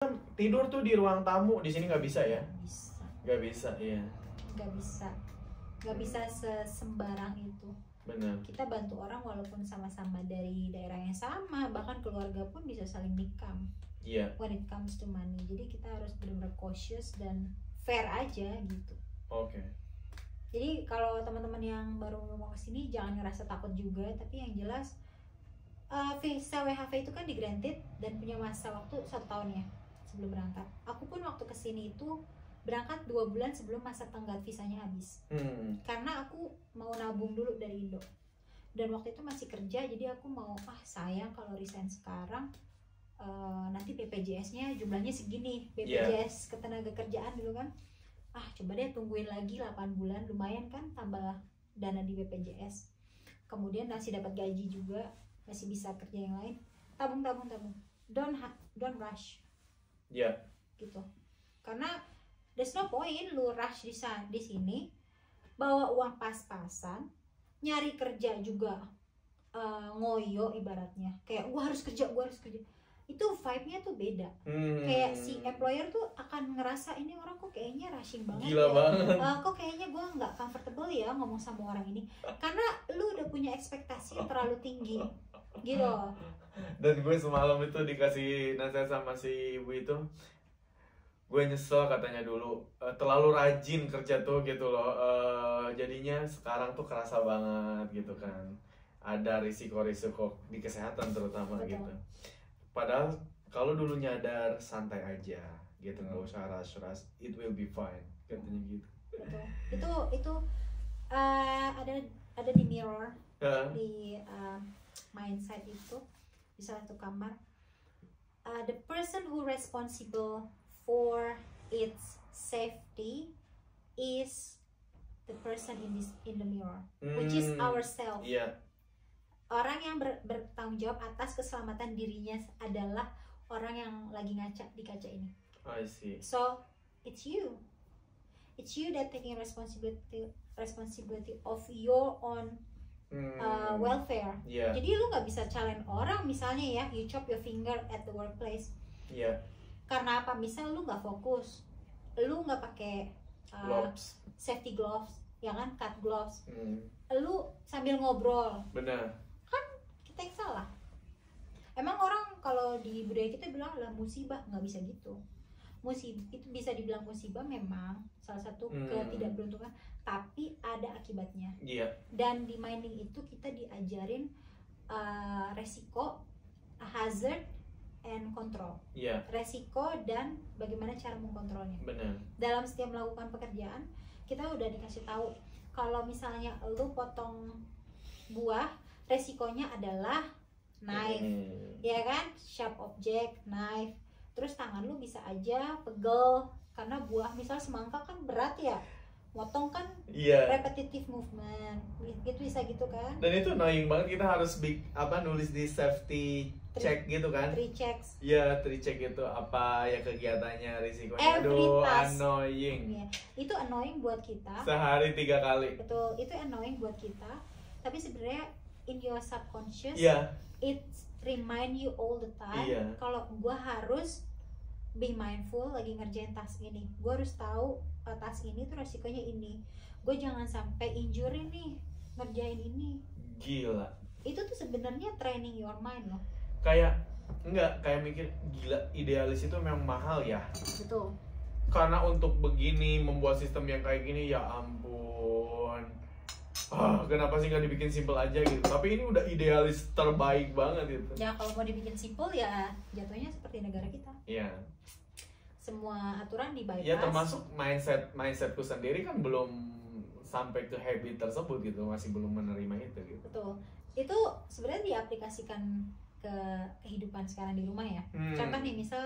kan tidur tuh di ruang tamu, di sini nggak bisa ya? Bisa. Nggak bisa, iya. Nggak bisa sesembarang itu. Benar. Kita bantu orang walaupun sama-sama dari daerah yang sama, bahkan keluarga pun bisa saling nikam. Iya. When it comes to money, jadi kita harus benar-benar cautious dan fair aja gitu. Oke. Jadi kalau teman-teman yang baru mau kesini jangan ngerasa takut juga, tapi yang jelas visa WHV itu kan di granted dan punya masa waktu 1 tahun ya sebelum berangkat. Aku pun waktu kesini itu berangkat 2 bulan sebelum masa tenggat visanya habis. Karena aku mau nabung dulu dari Indo. Dan waktu itu masih kerja, jadi aku mau sayang kalau resign sekarang nanti BPJS-nya jumlahnya segini. BPJS ketenagakerjaan dulu kan. Coba deh tungguin lagi 8 bulan, lumayan kan tambah dana di BPJS. Kemudian masih dapat gaji juga, masih bisa kerja yang lain. Tabung. Don't rush. Iya. Gitu. Karena there's no point lu rush di sini, bawa uang pas-pasan, nyari kerja juga ngoyo ibaratnya. Kayak gua harus kerja. Itu vibe-nya tuh beda. Kayak si employer tuh akan ngerasa ini orang kok kayaknya rushing banget. Gila banget. Kok kayaknya gue nggak comfortable ya ngomong sama orang ini. Karena lu udah punya ekspektasi yang terlalu tinggi gitu. Dan gue semalam itu dikasih nasihat sama si ibu itu, gue nyesel katanya dulu terlalu rajin kerja tuh gitu loh, jadinya sekarang tuh kerasa banget gitu kan, ada risiko-risiko di kesehatan terutama. Betul. Gitu. Padahal kalau dulu nyadar santai aja gitu, nggak usah rush, it will be fine katanya gitu. Betul. Itu ada di mirror di mindset itu di salah satu kamar. The person who responsible for its safety is the person in the mirror, which is ourselves. Yeah. Orang yang bertanggung jawab atas keselamatan dirinya adalah orang yang lagi ngaca di kaca ini. I see. So it's you that taking responsibility of your own welfare. Yeah. Jadi lu nggak bisa challenge orang, misalnya ya, you chop your finger at the workplace. Iya. Yeah. Karena apa? Misal lu nggak fokus, lu nggak pakai safety gloves, ya kan, cut gloves. Lu sambil ngobrol. Benar. Kan kita yang salah. Emang orang kalau di budaya kita bilang lah musibah, nggak bisa gitu. Musibah itu bisa dibilang musibah memang salah satu ketidakberuntungan, tapi ada akibatnya. Iya. Dan di mining itu kita diajarin resiko, hazard, and control. Iya. Resiko dan bagaimana cara mengkontrolnya. Benar. Dalam setiap melakukan pekerjaan kita udah dikasih tahu kalau misalnya lu potong buah, resikonya adalah knife, ya kan, sharp object, knife. Terus tangan lu bisa aja pegel karena buah misal semangka kan berat ya, motong kan repetitive movement, gitu bisa gitu kan. Dan itu annoying banget, kita harus nulis di safety check gitu kan. 3 checks. Iya, 3 check gitu apa ya kegiatannya, risikonya. Aduh, annoying. Ya, itu annoying buat kita. Sehari 3 kali. Betul, itu annoying buat kita. Tapi sebenarnya in your subconscious, it remind you all the time kalau gua harus be mindful lagi ngerjain task ini. Gue harus tahu task ini tuh resikonya ini. Gue jangan sampai injury nih ngerjain ini. Gila. Itu tuh sebenarnya training your mind loh. Kayak mikir gila, idealis itu memang mahal ya. Betul. Karena untuk begini membuat sistem yang kayak gini, ya ampun. Kenapa sih nggak dibikin simple aja gitu? Tapi ini udah idealis terbaik banget gitu. Ya kalau mau dibikin simple ya jatuhnya seperti negara kita. Iya. Semua aturan di bypass. Ya termasuk mindsetku sendiri kan belum sampai ke habit tersebut gitu, masih belum menerima itu gitu. Betul. Itu sebenarnya diaplikasikan ke kehidupan sekarang di rumah ya. Contoh nih misal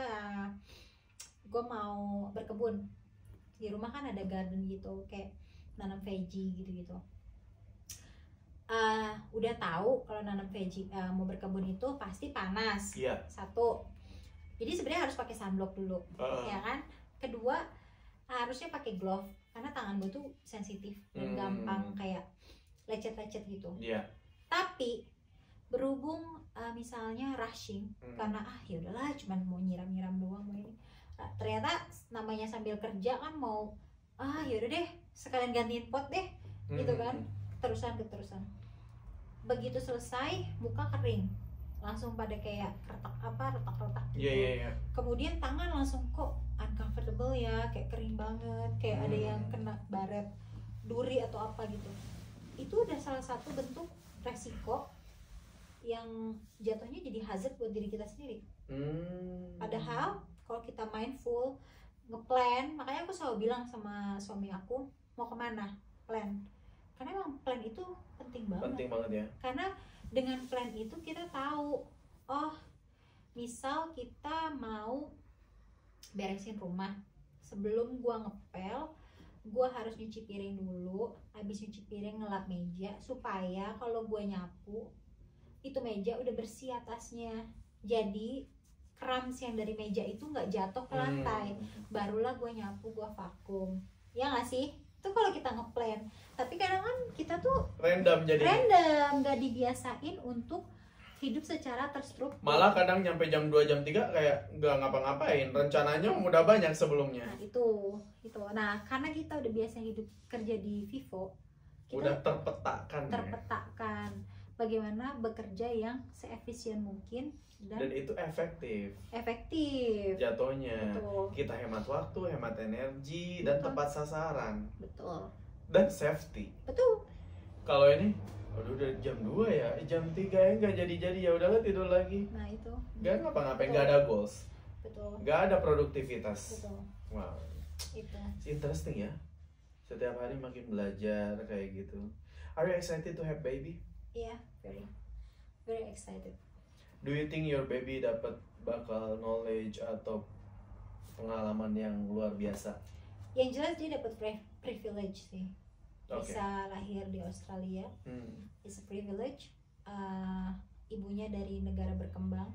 gue mau berkebun di rumah kan ada garden gitu, kayak nanam veggie gitu-gitu. Udah tahu kalau nanam veggie mau berkebun itu pasti panas. Satu. Jadi sebenarnya harus pakai sunblock dulu, ya kan. Kedua, harusnya pakai glove karena tangan gue tuh sensitif dan gampang kayak lecet-lecet gitu. Tapi berhubung misalnya rushing karena ya udahlah cuman mau nyiram-nyiram doang mau ini, namanya sambil kerja kan mau yaudah deh sekalian gantiin pot deh gitu kan, terusan. Begitu selesai muka kering, langsung pada kayak retak-retak gitu. Iya. Kemudian tangan langsung kok uncomfortable ya, kayak kering banget, kayak ada yang kena baret duri atau apa gitu. Itu udah salah satu bentuk resiko yang jatuhnya jadi hazard buat diri kita sendiri. Padahal kalau kita mindful, ngeplan, makanya aku selalu bilang sama suami aku, mau kemana? Plan. Karena emang plan itu penting banget ya. Karena dengan plan itu kita tahu, misal kita mau beresin rumah, sebelum gua ngepel, gua harus nyuci piring dulu, habis nyuci piring ngelap meja supaya kalau gua nyapu itu meja udah bersih atasnya, jadi crumbs yang dari meja itu nggak jatuh ke lantai. Barulah gue nyapu, gue vakum, ya nggak sih? Itu kalau kita ngeplan. Tapi kadang kan kita tuh random, nggak dibiasain untuk hidup secara terstruktur. Malah kadang nyampe jam 2 jam 3 kayak nggak ngapa-ngapain, rencananya udah banyak sebelumnya. Nah itu. Nah karena kita udah biasa hidup kerja di Vivo, kita udah terpetakan. Bagaimana bekerja yang seefisien mungkin dan itu efektif jatuhnya. Betul. Kita hemat waktu, hemat energi. Betul. Dan tepat sasaran. Betul. Dan safety. Betul. Kalau ini udah jam 2 ya, jam 3 ya nggak jadi ya udahlah tidur lagi. Nah itu nggak ngapa-ngapain, nggak ada goals. Betul. Nggak ada produktivitas. Betul. Wow, itu interesting ya. Setiap hari makin belajar kayak gitu. Are you excited to have baby? Yeah, very excited. Do you think your baby dapat bakal knowledge atau pengalaman yang luar biasa? Yang jelas dia dapat privilege sih. Bisa lahir di Australia, it's a privilege. Ibunya dari negara berkembang,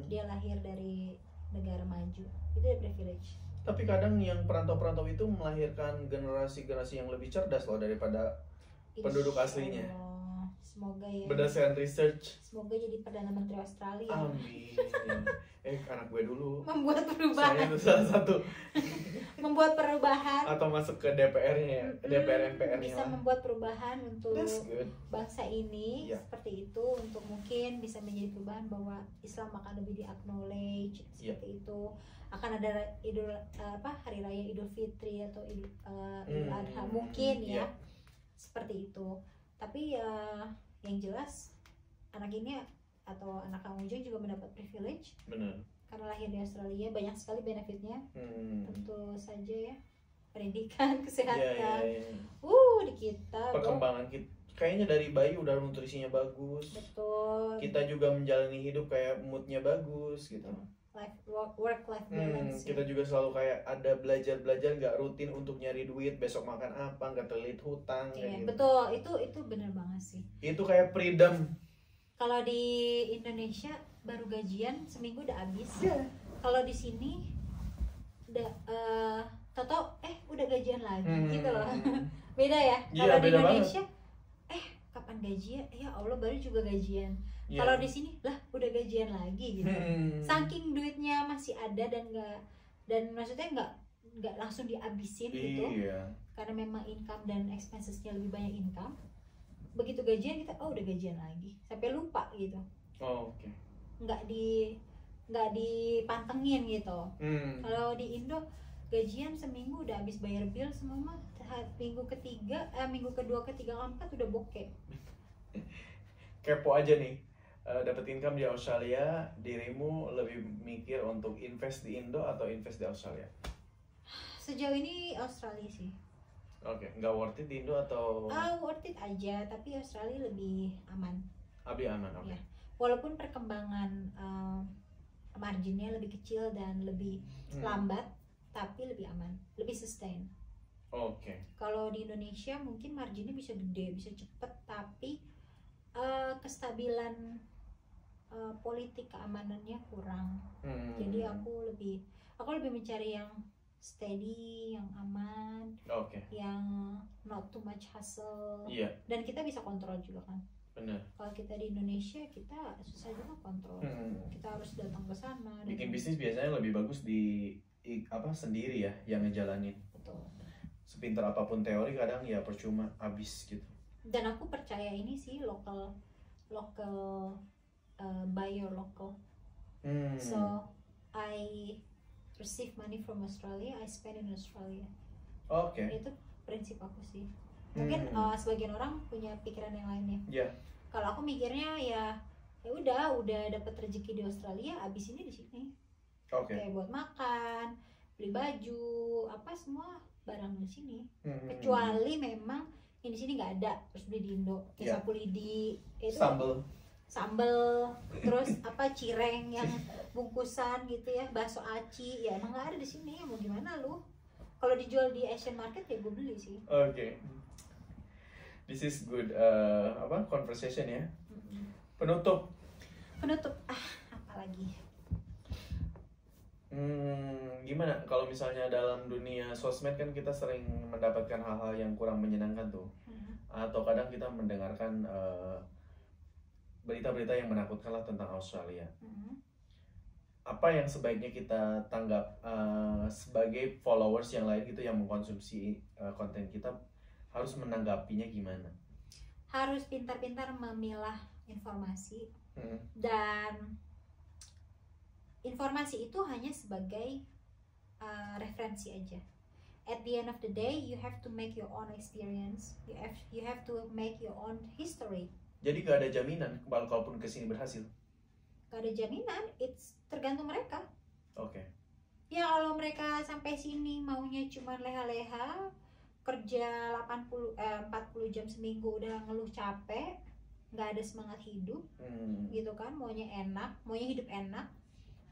dia lahir dari negara maju, itu dia privilege. Tapi kadang yang perantau-perantau itu melahirkan generasi-generasi yang lebih cerdas loh daripada penduduk aslinya. Semoga ya. Berdasarkan research. Semoga jadi Perdana Menteri Australia. Amin. Anak gue dulu. Membuat perubahan. Saya itu salah satu. Membuat perubahan. Atau masuk ke DPR-nya, DPR MPR-nya. Bisa membuat perubahan untuk bangsa ini. Yeah. Seperti itu, untuk mungkin bisa menjadi perubahan bahwa Islam akan lebih di-acknowledge. Seperti itu. Akan ada hari raya Idul Fitri atau Idul Adha mungkin ya. Seperti itu. Tapi yang jelas anak ini atau anak Kang Ujung juga mendapat privilege. Benar. Karena lahir di Australia, banyak sekali benefitnya. Tentu saja ya, pendidikan, kesehatan. Di kita perkembangan kita kayaknya dari bayi udah nutrisinya bagus. Betul. Kita juga menjalani hidup kayak moodnya bagus gitu. Work life balance. Kita juga selalu kayak ada belajar nggak rutin untuk nyari duit, besok makan apa, nggak terlilit hutang. Iya, gitu. betul. Itu benar banget sih. Itu kayak freedom. Kalau di Indonesia baru gajian seminggu udah habis. Kalau di sini udah udah gajian lagi gitu loh. Beda ya. Kalau di Indonesia kapan gajian? Ya Allah, baru juga gajian. Kalau di sini lah udah gajian lagi gitu. Saking duitnya masih ada dan maksudnya nggak langsung dihabisin gitu. Karena memang income dan expensesnya lebih banyak income. Begitu gajian kita udah gajian lagi. Sampai lupa gitu. Oke. Nggak dipantengin gitu. Kalau di Indo gajian seminggu udah habis bayar bill semua mah. Minggu kedua, ketiga, keempat udah bokeh. Kepo aja nih. Dapat income di Australia, dirimu lebih mikir untuk invest di Indo atau invest di Australia? Sejauh ini Australia sih. Oke, nggak worth it di Indo atau? Worth it aja, tapi Australia lebih aman. Lebih aman, oke. Ya. Walaupun perkembangan marginnya lebih kecil dan lebih lambat, tapi lebih aman, lebih sustain. Oke. Kalau di Indonesia mungkin marginnya bisa gede, bisa cepet, tapi kestabilan politik keamanannya kurang. Jadi aku lebih mencari yang steady, yang aman, yang not too much hustle. Dan kita bisa kontrol juga kan. Benar. Kalau kita di Indonesia kita susah juga kontrol. Kita harus datang ke sana. Bikin bisnis biasanya lebih bagus di sendiri ya yang ngejalanin. Betul. Sepintar apapun teori kadang ya percuma, habis gitu. Dan aku percaya ini sih local buy your local. So I receive money from Australia, I spend in Australia. Oke. Itu prinsip aku sih. Mungkin sebagian orang punya pikiran yang lainnya. Ya. Kalau aku mikirnya ya udah dapat rezeki di Australia, abis ini di sini. Oke. Kayak buat makan, beli baju, apa semua barang di sini. Kecuali memang yang di sini nggak ada, terus beli di Indo. Kayak sapu lidi, itu sambel, terus apa cireng yang bungkusan gitu ya, bakso aci, ya emang nggak ada di sini. Mau gimana lu? Kalau dijual di Asian market ya gue beli sih. Oke. This is good conversation ya. Penutup. Apa lagi? Gimana kalau misalnya dalam dunia sosmed kan kita sering mendapatkan hal-hal yang kurang menyenangkan tuh. Atau kadang kita mendengarkan berita-berita yang menakutkan lah tentang Australia. Apa yang sebaiknya kita tanggap sebagai followers yang lain gitu yang mengkonsumsi konten kita, harus menanggapinya gimana? Harus pintar-pintar memilah informasi. Dan informasi itu hanya sebagai referensi aja. At the end of the day, you have to make your own experience. You have to make your own history. Jadi gak ada jaminan kalaupun kesini berhasil? Gak ada jaminan, it's tergantung mereka. Oke. Ya kalau mereka sampai sini maunya cuma leha-leha, kerja 40 jam seminggu udah ngeluh capek, nggak ada semangat hidup, gitu kan, maunya hidup enak,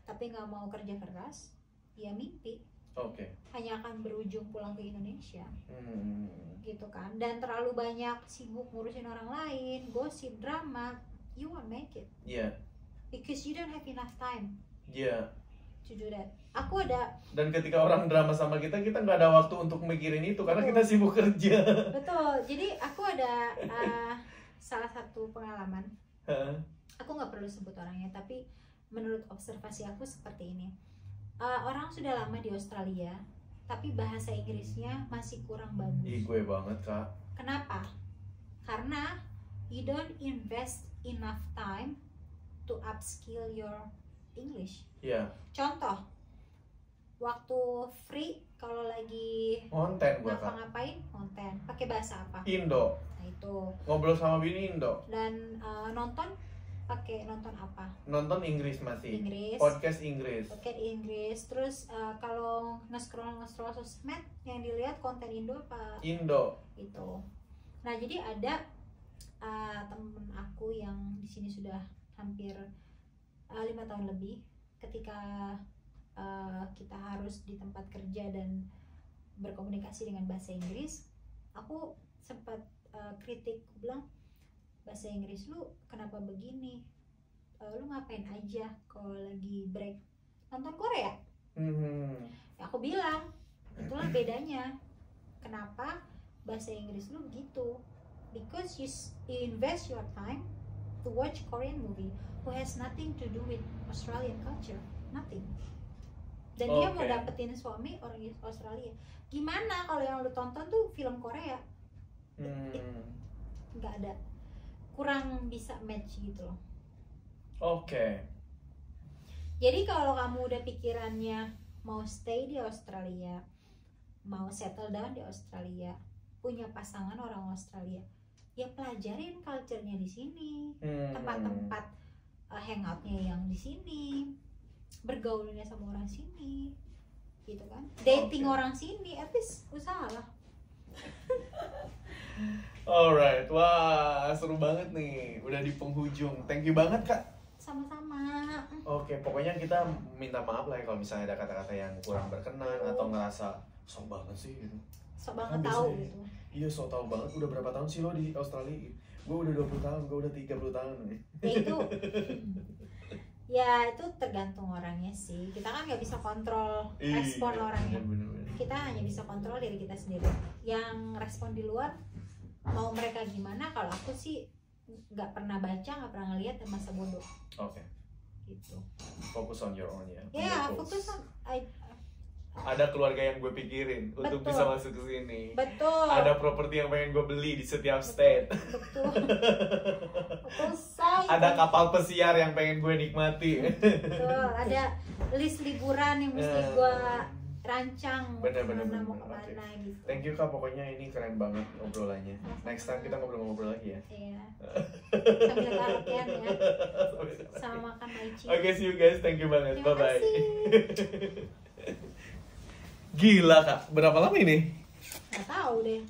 tapi nggak mau kerja keras, ya mimpi. Oke. Hanya akan berujung pulang ke Indonesia, gitu kan. Dan terlalu banyak sibuk ngurusin orang lain, gosip, drama, you won't make it. Yeah. Because you don't have enough time. Yeah. To do that. Aku ada. Dan ketika orang drama sama kita nggak ada waktu untuk mikirin itu karena kita sibuk kerja. Betul. Jadi aku ada salah satu pengalaman. Aku nggak perlu sebut orangnya, tapi menurut observasi aku seperti ini. Orang sudah lama di Australia, tapi bahasa Inggrisnya masih kurang bagus. Ih, gue banget, Kak. Kenapa? Karena you don't invest enough time to upskill your English. Iya. Contoh, waktu free kalau lagi konten gua, Kak. Ngapain? Konten. Pakai bahasa apa? Indo. Nah, itu. Ngobrol sama bini Indo. Dan nonton pakai nonton apa? Nonton Inggris masih. Inggris. Podcast Inggris. Podcast Inggris. Terus kalau nge-scroll sosmed yang dilihat konten Indo apa? Indo. Itu. Nah, jadi ada temen aku yang di sini sudah hampir 5 tahun lebih. Ketika kita harus di tempat kerja dan berkomunikasi dengan bahasa Inggris, aku sempat kritik, aku bilang, bahasa Inggris lu kenapa begini? Lu ngapain aja kalau lagi break? Nonton Korea? Ya, aku bilang, itulah bedanya. Kenapa bahasa Inggris lu begitu? Because you invest your time to watch Korean movie who has nothing to do with Australian culture, nothing. Dan dia mau dapetin suami orang Australia. Gimana kalau yang lu tonton tuh film Korea? Nggak ada, kurang bisa match gitu loh. Oke. Jadi kalau kamu udah pikirannya mau stay di Australia, mau settle down di Australia, punya pasangan orang Australia, ya pelajarin culture-nya di sini, tempat-tempat hangout-nya yang di sini, bergaulnya sama orang sini, gitu kan, dating orang sini, at least usahalah. Alright, wah seru banget nih, udah di penghujung. Thank you banget, Kak. Sama-sama. Oke, pokoknya kita minta maaf lah ya kalau misalnya ada kata-kata yang kurang berkenan atau ngerasa sok banget sih gitu. Sok banget tahu gitu. Iya, sok tahu banget. Udah berapa tahun sih lo di Australia? Gue udah 20 tahun, gue udah 30 tahun nih. Ya itu tergantung orangnya sih. Kita kan nggak bisa kontrol respon orangnya. Kita hanya bisa kontrol diri kita sendiri. Yang respon di luar mau mereka gimana, kalau aku sih nggak pernah baca, nggak pernah ngeliat, dan masa bodoh. Oke. Gitu. Fokus on your own ya. Ya, fokus on. ada keluarga yang gue pikirin untuk Betul. bisa masuk ke sini. Betul. Ada properti yang pengen gue beli di setiap state. Betul. Betul say. Ada kapal pesiar yang pengen gue nikmati. Betul. Ada list liburan yang mesti gue rancang Bener. mau Oke. kemana gitu. Thank you Kak, pokoknya ini keren banget obrolannya. Next time kita ngobrol-ngobrol lagi ya. Iya. Sambil karaokean ya. Sama makan maici. Oke, see you guys. Thank you banget. Terima Bye-bye. kasih. Gila Kak, berapa lama ini? Gak tahu deh.